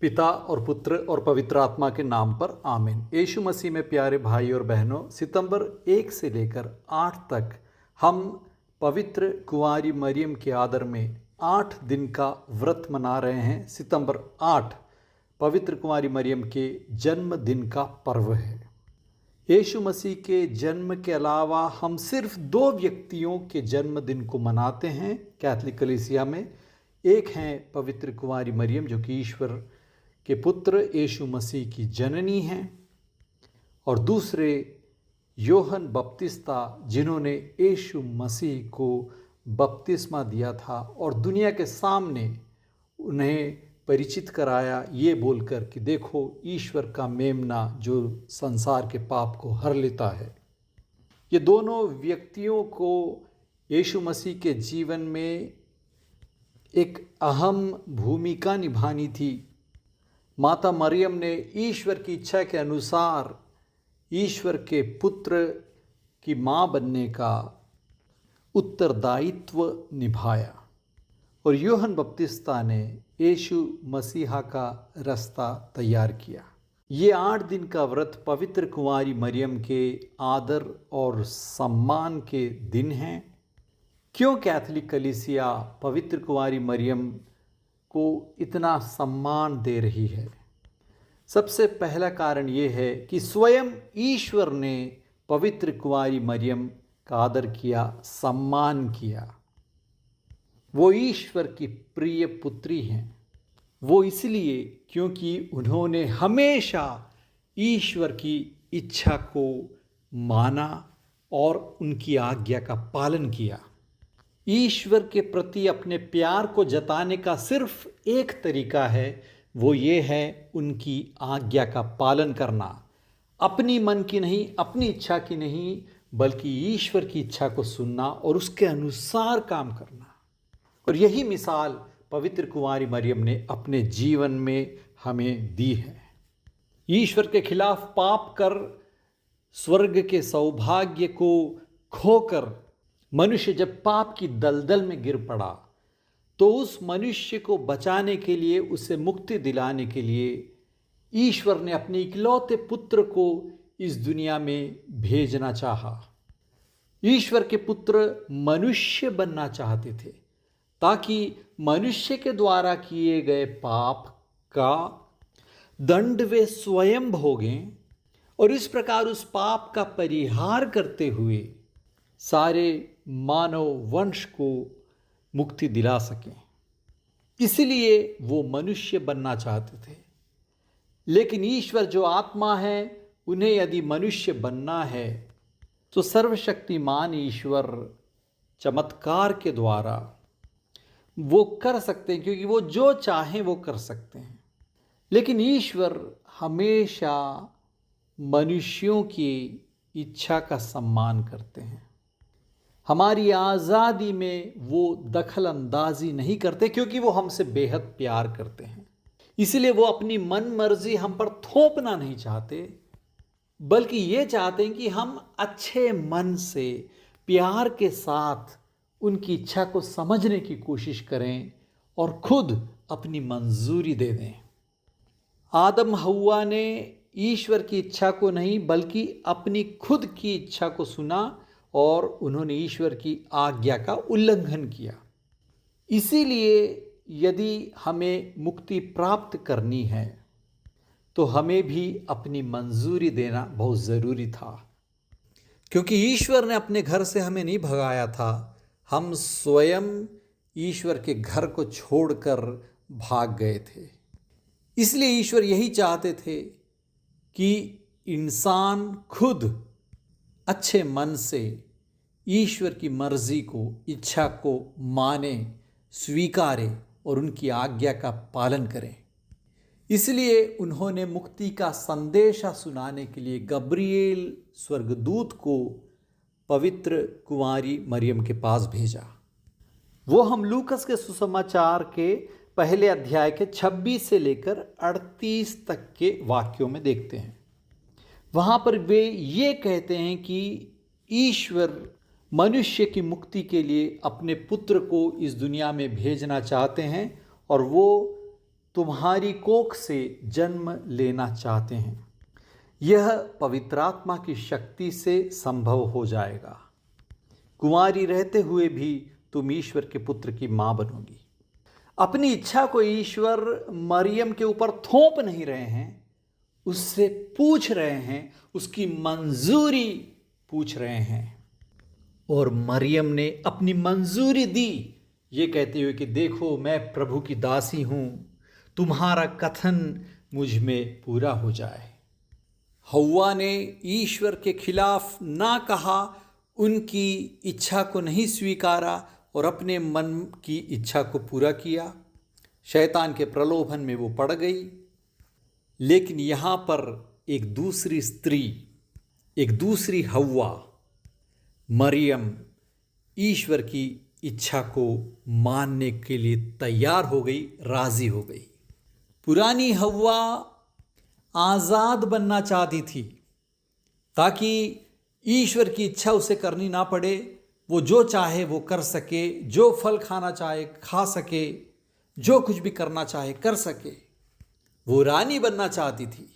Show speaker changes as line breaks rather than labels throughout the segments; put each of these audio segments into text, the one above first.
पिता और पुत्र और पवित्र आत्मा के नाम पर आमीन। यीशु मसीह में प्यारे भाई और बहनों, सितंबर 1 से लेकर 8 तक हम पवित्र कुंवारी मरियम के आदर में 8 दिन का व्रत मना रहे हैं। सितंबर 8 पवित्र कुंवारी मरियम के जन्मदिन का पर्व है। यीशु मसीह के जन्म के अलावा हम सिर्फ 2 व्यक्तियों के जन्मदिन को मनाते हैं कैथोलिक कलीसिया में। एक हैं पवित्र कुंवारी मरियम जो कि ईश्वर के पुत्र यीशु मसीह की जननी हैं, और दूसरे योहन बपतिस्ता जिन्होंने यीशु मसीह को बपतिस्मा दिया था और दुनिया के सामने उन्हें परिचित कराया ये बोलकर कि देखो ईश्वर का मेमना जो संसार के पाप को हर लेता है। ये दोनों व्यक्तियों को यीशु मसीह के जीवन में एक अहम भूमिका निभानी थी। माता मरियम ने ईश्वर की इच्छा के अनुसार ईश्वर के पुत्र की माँ बनने का उत्तरदायित्व निभाया, और योहन बपतिस्ता ने यीशु मसीहा का रास्ता तैयार किया। ये 8 दिन का व्रत पवित्र कुंवारी मरियम के आदर और सम्मान के दिन हैं। क्यों कैथोलिक कलीसिया पवित्र कुंवारी मरियम को इतना सम्मान दे रही है? सबसे पहला कारण ये है कि स्वयं ईश्वर ने पवित्र कुंवारी मरियम का आदर किया, सम्मान किया। वो ईश्वर की प्रिय पुत्री हैं। वो इसलिए क्योंकि उन्होंने हमेशा ईश्वर की इच्छा को माना और उनकी आज्ञा का पालन किया। ईश्वर के प्रति अपने प्यार को जताने का सिर्फ एक तरीका है, वो ये है उनकी आज्ञा का पालन करना। अपनी मन की नहीं, अपनी इच्छा की नहीं, बल्कि ईश्वर की इच्छा को सुनना और उसके अनुसार काम करना। और यही मिसाल पवित्र कुंवारी मरियम ने अपने जीवन में हमें दी है। ईश्वर के खिलाफ पाप कर स्वर्ग के सौभाग्य को खोकर मनुष्य जब पाप की दलदल में गिर पड़ा, तो उस मनुष्य को बचाने के लिए, उसे मुक्ति दिलाने के लिए ईश्वर ने अपने इकलौते पुत्र को इस दुनिया में भेजना चाहा। ईश्वर के पुत्र मनुष्य बनना चाहते थे ताकि मनुष्य के द्वारा किए गए पाप का दंड वे स्वयं भोगें और इस प्रकार उस पाप का परिहार करते हुए सारे मानव वंश को मुक्ति दिला सकें। इसलिए वो मनुष्य बनना चाहते थे। लेकिन ईश्वर जो आत्मा है, उन्हें यदि मनुष्य बनना है तो सर्वशक्तिमान ईश्वर चमत्कार के द्वारा वो कर सकते हैं, क्योंकि वो जो चाहें वो कर सकते हैं। लेकिन ईश्वर हमेशा मनुष्यों की इच्छा का सम्मान करते हैं। हमारी आज़ादी में वो दखल अंदाजी नहीं करते, क्योंकि वो हमसे बेहद प्यार करते हैं। इसलिए वो अपनी मन मर्जी हम पर थोपना नहीं चाहते, बल्कि ये चाहते हैं कि हम अच्छे मन से प्यार के साथ उनकी इच्छा को समझने की कोशिश करें और खुद अपनी मंजूरी दे दें। आदम हव्वा ने ईश्वर की इच्छा को नहीं बल्कि अपनी खुद की इच्छा को सुना और उन्होंने ईश्वर की आज्ञा का उल्लंघन किया। इसीलिए यदि हमें मुक्ति प्राप्त करनी है तो हमें भी अपनी मंजूरी देना बहुत ज़रूरी था, क्योंकि ईश्वर ने अपने घर से हमें नहीं भगाया था। हम स्वयं ईश्वर के घर को छोड़कर भाग गए थे। इसलिए ईश्वर यही चाहते थे कि इंसान खुद अच्छे मन से ईश्वर की मर्जी को, इच्छा को माने, स्वीकारे और उनकी आज्ञा का पालन करें। इसलिए उन्होंने मुक्ति का संदेशा सुनाने के लिए गब्रिएल स्वर्गदूत को पवित्र कुंवारी मरियम के पास भेजा। वो हम लूकस के सुसमाचार के पहले अध्याय के 26 से लेकर 38 तक के वाक्यों में देखते हैं। वहाँ पर वे ये कहते हैं कि ईश्वर मनुष्य की मुक्ति के लिए अपने पुत्र को इस दुनिया में भेजना चाहते हैं, और वो तुम्हारी कोख से जन्म लेना चाहते हैं। यह पवित्र आत्मा की शक्ति से संभव हो जाएगा। कुंवारी रहते हुए भी तुम ईश्वर के पुत्र की मां बनोगी। अपनी इच्छा को ईश्वर मरियम के ऊपर थोप नहीं रहे हैं, उससे पूछ रहे हैं, उसकी मंजूरी पूछ रहे हैं। और मरियम ने अपनी मंजूरी दी, ये कहते हुए कि देखो मैं प्रभु की दासी हूं, तुम्हारा कथन मुझ में पूरा हो जाए। हव्वा ने ईश्वर के खिलाफ ना कहा, उनकी इच्छा को नहीं स्वीकारा और अपने मन की इच्छा को पूरा किया। शैतान के प्रलोभन में वो पड़ गई। लेकिन यहाँ पर एक दूसरी स्त्री, एक दूसरी हव्वा मरियम ईश्वर की इच्छा को मानने के लिए तैयार हो गई, राजी हो गई। पुरानी हव्वा आज़ाद बनना चाहती थी ताकि ईश्वर की इच्छा उसे करनी ना पड़े, वो जो चाहे वो कर सके, जो फल खाना चाहे खा सके, जो कुछ भी करना चाहे कर सके। वो रानी बनना चाहती थी।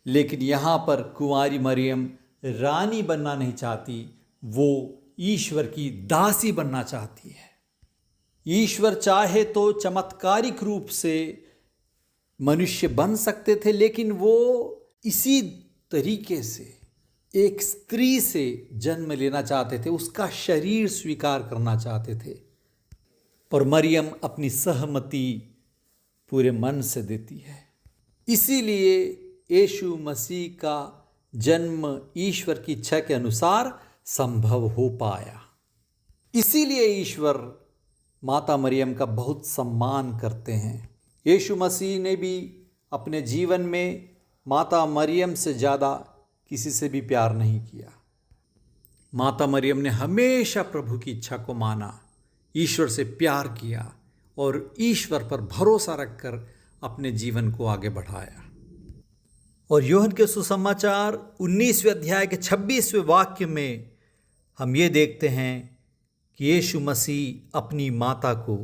लेकिन यहाँ पर कुंवारी मरियम रानी बनना नहीं चाहती, वो ईश्वर की दासी बनना चाहती है। ईश्वर चाहे तो चमत्कारिक रूप से मनुष्य बन सकते थे, लेकिन वो इसी तरीके से एक स्त्री से जन्म लेना चाहते थे, उसका शरीर स्वीकार करना चाहते थे। और मरियम अपनी सहमति पूरे मन से देती है। इसीलिए यीशु मसीह का जन्म ईश्वर की इच्छा के अनुसार संभव हो पाया। इसीलिए ईश्वर माता मरियम का बहुत सम्मान करते हैं। यीशु मसीह ने भी अपने जीवन में माता मरियम से ज़्यादा किसी से भी प्यार नहीं किया। माता मरियम ने हमेशा प्रभु की इच्छा को माना, ईश्वर से प्यार किया और ईश्वर पर भरोसा रखकर अपने जीवन को आगे बढ़ाया। और यूहन्ना के सुसमाचार 19वें अध्याय के 26वें वाक्य में हम ये देखते हैं कि यीशु मसीह अपनी माता को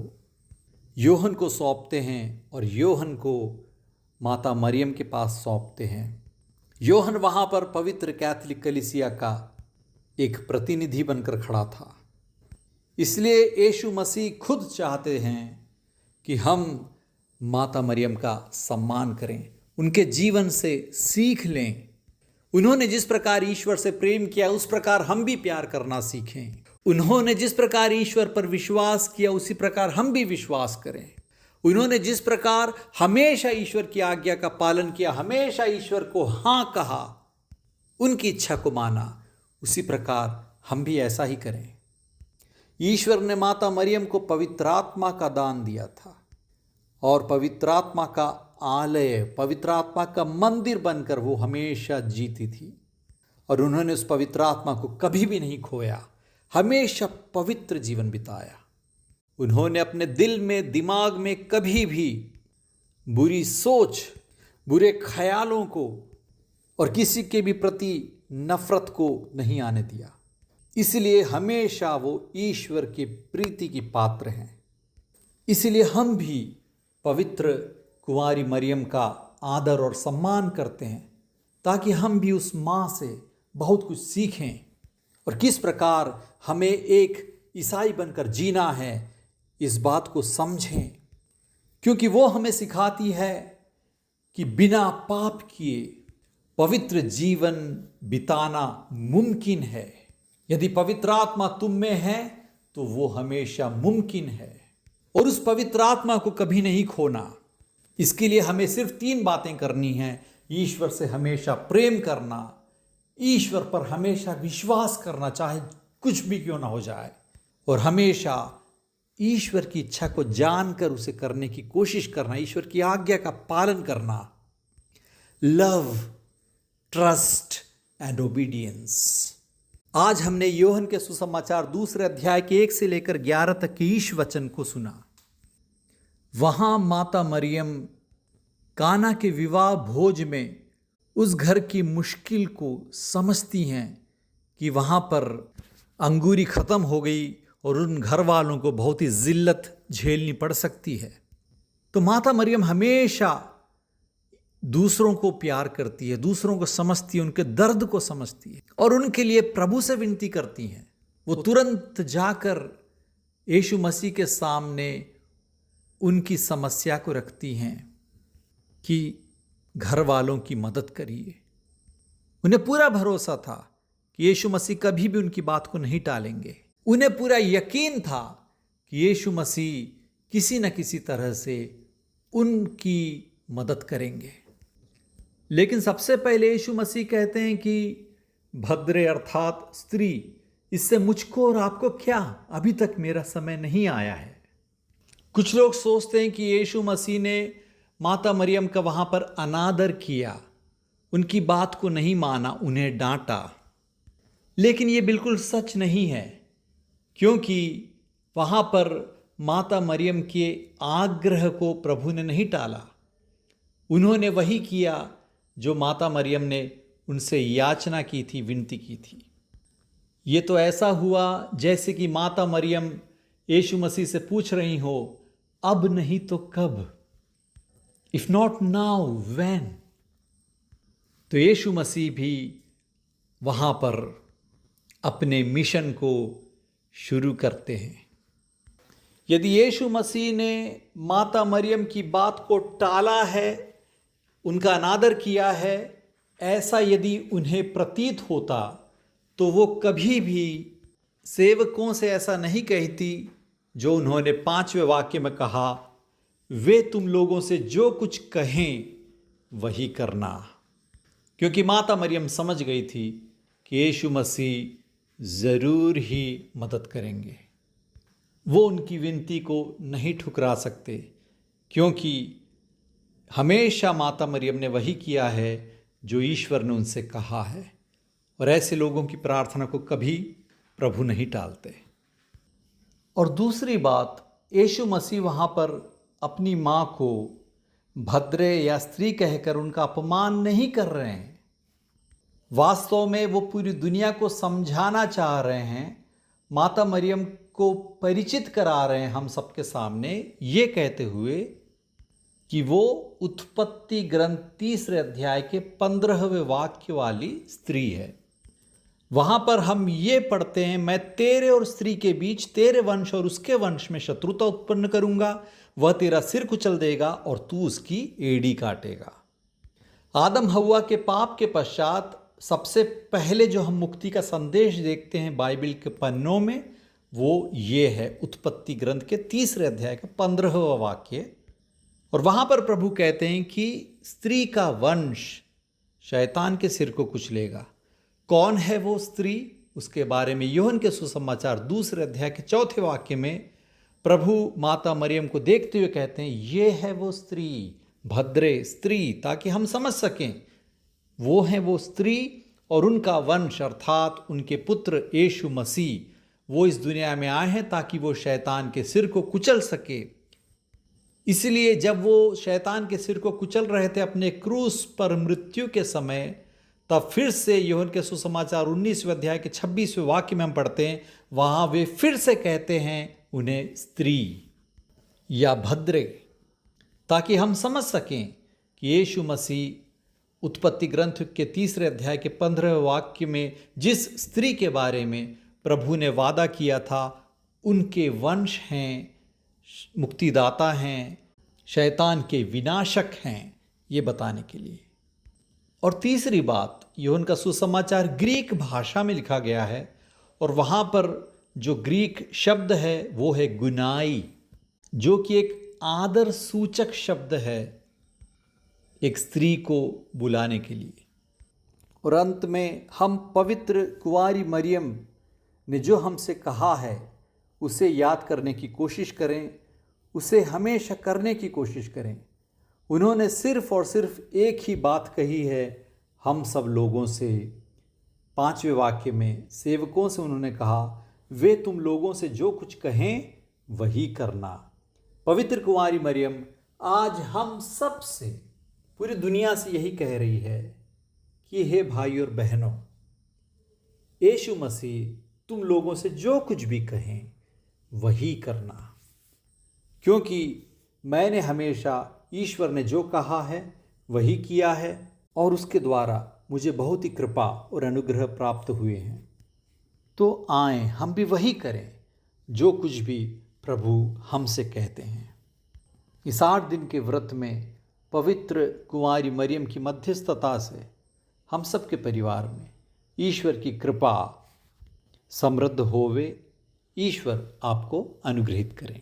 यूहन्ना को सौंपते हैं और यूहन्ना को माता मरियम के पास सौंपते हैं। यूहन्ना वहाँ पर पवित्र कैथोलिक कलीसिया का एक प्रतिनिधि बनकर खड़ा था। इसलिए यीशु मसीह खुद चाहते हैं कि हम माता मरियम का सम्मान करें, उनके जीवन से सीख लें। उन्होंने जिस प्रकार ईश्वर से प्रेम किया उस प्रकार हम भी प्यार करना सीखें। उन्होंने जिस प्रकार ईश्वर पर विश्वास किया उसी प्रकार हम भी विश्वास करें। उन्होंने जिस प्रकार हमेशा ईश्वर की आज्ञा का पालन किया, हमेशा ईश्वर को हाँ कहा, उनकी इच्छा को माना, उसी प्रकार हम भी ऐसा ही करें। ईश्वर ने माता मरियम को पवित्र आत्मा का दान दिया था और पवित्र आत्मा का आलय, पवित्र आत्मा का मंदिर बनकर वो हमेशा जीती थी। और उन्होंने उस पवित्र आत्मा को कभी भी नहीं खोया, हमेशा पवित्र जीवन बिताया। उन्होंने अपने दिल में, दिमाग में कभी भी बुरी सोच, बुरे ख्यालों को और किसी के भी प्रति नफरत को नहीं आने दिया। इसलिए हमेशा वो ईश्वर की प्रीति की पात्र हैं। इसलिए हम भी पवित्र कुंवारी मरियम का आदर और सम्मान करते हैं ताकि हम भी उस माँ से बहुत कुछ सीखें और किस प्रकार हमें एक ईसाई बनकर जीना है इस बात को समझें, क्योंकि वो हमें सिखाती है कि बिना पाप किए पवित्र जीवन बिताना मुमकिन है। यदि पवित्र आत्मा तुम में है तो वो हमेशा मुमकिन है और उस पवित्र आत्मा को कभी नहीं खोना। इसके लिए हमें सिर्फ 3 बातें करनी हैं। ईश्वर से हमेशा प्रेम करना, ईश्वर पर हमेशा विश्वास करना चाहे कुछ भी क्यों ना हो जाए, और हमेशा ईश्वर की इच्छा को जानकर उसे करने की कोशिश करना, ईश्वर की आज्ञा का पालन करना। Love, trust and obedience. आज हमने यूहन्ना के सुसमाचार 2 अध्याय के 1 से लेकर 11 तक के ईश वचन को सुना। वहाँ माता मरियम काना के विवाह भोज में उस घर की मुश्किल को समझती हैं कि वहाँ पर अंगूरी ख़त्म हो गई और उन घर वालों को बहुत ही ज़िल्लत झेलनी पड़ सकती है। तो माता मरियम हमेशा दूसरों को प्यार करती है, दूसरों को समझती है, उनके दर्द को समझती है और उनके लिए प्रभु से विनती करती हैं। वो तुरंत जाकर यीशु मसीह के सामने उनकी समस्या को रखती हैं कि घर वालों की मदद करिए। उन्हें पूरा भरोसा था कि यीशु मसीह कभी भी उनकी बात को नहीं टालेंगे। उन्हें पूरा यकीन था कि यीशु मसीह किसी न किसी तरह से उनकी मदद करेंगे। लेकिन सबसे पहले यीशु मसीह कहते हैं कि भद्रे अर्थात स्त्री, इससे मुझको और आपको क्या, अभी तक मेरा समय नहीं आया है। कुछ लोग सोचते हैं कि यीशु मसीह ने माता मरियम का वहां पर अनादर किया, उनकी बात को नहीं माना, उन्हें डांटा। लेकिन यह बिल्कुल सच नहीं है, क्योंकि वहां पर माता मरियम के आग्रह को प्रभु ने नहीं टाला। उन्होंने वही किया जो माता मरियम ने उनसे याचना की थी, विनती की थी। ये तो ऐसा हुआ जैसे कि माता मरियम यीशु मसीह से पूछ रही हो, अब नहीं तो कब, इफ नॉट नाउ व्हेन। तो यीशु मसीह भी वहां पर अपने मिशन को शुरू करते हैं। यदि यीशु मसीह ने माता मरियम की बात को टाला है, उनका अनादर किया है, ऐसा यदि उन्हें प्रतीत होता तो वो कभी भी सेवकों से ऐसा नहीं कहती जो उन्होंने 5वें वाक्य में कहा, वे तुम लोगों से जो कुछ कहें वही करना। क्योंकि माता मरियम समझ गई थी कि यीशु मसीह ज़रूर ही मदद करेंगे। वो उनकी विनती को नहीं ठुकरा सकते, क्योंकि हमेशा माता मरियम ने वही किया है जो ईश्वर ने उनसे कहा है, और ऐसे लोगों की प्रार्थना को कभी प्रभु नहीं टालते। और दूसरी बात, यीशु मसीह वहाँ पर अपनी माँ को भद्रे या स्त्री कहकर उनका अपमान नहीं कर रहे हैं। वास्तव में वो पूरी दुनिया को समझाना चाह रहे हैं, माता मरियम को परिचित करा रहे हैं हम सबके सामने, ये कहते हुए कि वो उत्पत्ति ग्रंथ 3 अध्याय के 15वें वाक्य वाली स्त्री है। वहां पर हम ये पढ़ते हैं, मैं तेरे और स्त्री के बीच, तेरे वंश और उसके वंश में शत्रुता उत्पन्न करूंगा, वह तेरा सिर कुचल देगा और तू उसकी एड़ी काटेगा। आदम हव्वा के पाप के पश्चात सबसे पहले जो हम मुक्ति का संदेश देखते हैं बाइबल के पन्नों में, वो ये है उत्पत्ति ग्रंथ के 3 अध्याय का 15वां वाक्य। और वहां पर प्रभु कहते हैं कि स्त्री का वंश शैतान के सिर को कुचलेगा। कौन है वो स्त्री? उसके बारे में यूहन्ना के सुसमाचार 2 अध्याय के 4 वाक्य में प्रभु माता मरियम को देखते हुए कहते हैं, ये है वो स्त्री, भद्रे स्त्री, ताकि हम समझ सकें वो है वो स्त्री और उनका वंश अर्थात उनके पुत्र यीशु मसीह, वो इस दुनिया में आए हैं ताकि वो शैतान के सिर को कुचल सके। इसलिए जब वो शैतान के सिर को कुचल रहे थे अपने क्रूस पर मृत्यु के समय, तब फिर से यूहन्ना के सुसमाचार 19वें अध्याय के 26वें वाक्य में हम पढ़ते हैं, वहां वे फिर से कहते हैं उन्हें स्त्री या भद्रे, ताकि हम समझ सकें कि यीशु मसीह उत्पत्ति ग्रंथ के 3 अध्याय के 15वें वाक्य में जिस स्त्री के बारे में प्रभु ने वादा किया था, उनके वंश हैं, मुक्तिदाता हैं, शैतान के विनाशक हैं, ये बताने के लिए। और तीसरी बात, यूहन्ना का सुसमाचार ग्रीक भाषा में लिखा गया है और वहाँ पर जो ग्रीक शब्द है वो है गुनाई, जो कि एक आदर सूचक शब्द है एक स्त्री को बुलाने के लिए। और अंत में हम पवित्र कुंवारी मरियम ने जो हमसे कहा है उसे याद करने की कोशिश करें, उसे हमेशा करने की कोशिश करें। उन्होंने सिर्फ और सिर्फ एक ही बात कही है हम सब लोगों से। 5वें वाक्य में सेवकों से उन्होंने कहा, वे तुम लोगों से जो कुछ कहें वही करना। पवित्र कुंवारी मरियम आज हम सब से, पूरी दुनिया से यही कह रही है कि हे भाई और बहनों, यीशु मसीह तुम लोगों से जो कुछ भी कहें वही करना। क्योंकि मैंने हमेशा ईश्वर ने जो कहा है वही किया है और उसके द्वारा मुझे बहुत ही कृपा और अनुग्रह प्राप्त हुए हैं। तो आएं हम भी वही करें जो कुछ भी प्रभु हमसे कहते हैं। इस 8 दिन के व्रत में पवित्र कुंवारी मरियम की मध्यस्थता से हम सबके परिवार में ईश्वर की कृपा समृद्ध होवे। ईश्वर आपको अनुग्रहित करें।